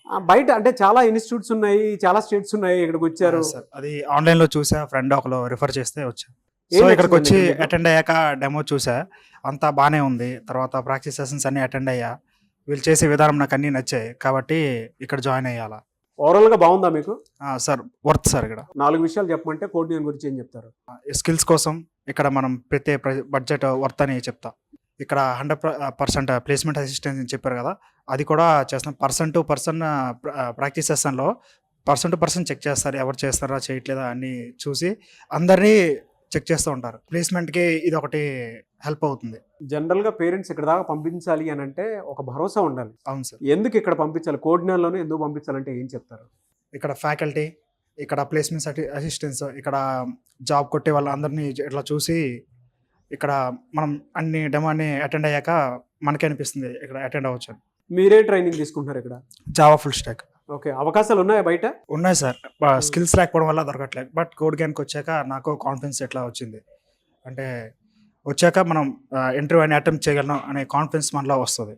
బయట అంటే చాలా ఇన్‌స్టిట్యూట్స్ ఉన్నాయి. చాలా స్టేట్స్ ఉన్నాయి. ఇక్కడికొచ్చారు. సార్ అది ఆన్‌లైన్‌లో చూసా. ఫ్రెండ్ ఒకళ్ళు రిఫర్ చేస్తే వచ్చా. ఏం సో నచ్చిందండి ఇక్కడికొచ్చి ఇక్కడ మీకు? అటెండ్ అయ్యాక డెమో చూసా. అంతా బానే ఉంది. తర్వాత ప్రాక్టీస్ సెషన్స్ అన్నీ అటెండ్ అయ్యా. వీళ్ళు చేసే విధానం నాకన్నీ నచ్చాయి. కాబట్టి ఇక్కడ జాయిన్ అయ్యాలా. ఓవరాల్‌గా బావుందా మీకు? సార్ వర్త్ సార్ ఇక్కడ. 4 విషయాలు చెప్పమంటే కోడ్ నేమ్ గురించి ఏం చెప్తారు? స్కిల్స్ కోసం ఇక్కడ మనం పెట్టే బడ్జెట్ వర్త్ అని చెప్తా. ఇక్కడ 100% ప్లేస్‌మెంట్ అసిస్టెన్స్ అని చెప్పారు కదా! అది కూడా చేస్తాం. పర్సన్ టు పర్సన్ ప్రాక్టీస్ సెషన్‌లో పర్సన్ టు పర్సన్ చెక్ చేస్తారు. ఎవరు చేస్తారా, చేయట్లేదా అని చూసి అందరినీ చెక్ చేస్తూ ఉంటారు. ప్లేస్‌మెంట్‌కి ఇదొకటి హెల్ప్ అవుతుంది. జనరల్‌గా పేరెంట్స్ ఇక్కడి దాకా పంపించాలి అనంటే ఒక భరోసా ఉండాలి. అవును సార్. ఎందుకు ఇక్కడ పంపించాలి? కోడ్ నేమ్‌లోనే ఎందుకు పంపించాలంటే ఏం చెప్తారు? ఇక్కడ ఫ్యాకల్టీ, ఇక్కడ ప్లేస్‌మెంట్ అసిస్టెన్స్, ఇక్కడ జాబ్ కొట్టే వాళ్ళందరినీ ఇట్లా చూసి ఇక్కడ మనం డెమో అన్ని అటెండ్ అయ్యాక మనకే అనిపిస్తుంది ఇక్కడ అటెండ్ అవ్వచ్చు అని. మీరే ట్రైనింగ్ తీసుకుంటున్నారు ఇక్కడ? Java full stock. ఓకే. అవకాశాలు ఉన్నాయా బయట? ఉన్నాయి సార్. స్కిల్స్ లేకపోవడం వల్ల దొరకట్లేదు. బట్ కోడ్ గేమ్‌కి వచ్చాక నాకు కాన్ఫిడెన్స్ ఎట్లా వచ్చింది. అంటే వచ్చాక మనం ఇంటర్వ్యూ అని అటెంప్ట్ చేయగలం అనే కాన్ఫిడెన్స్ మనలో వస్తది.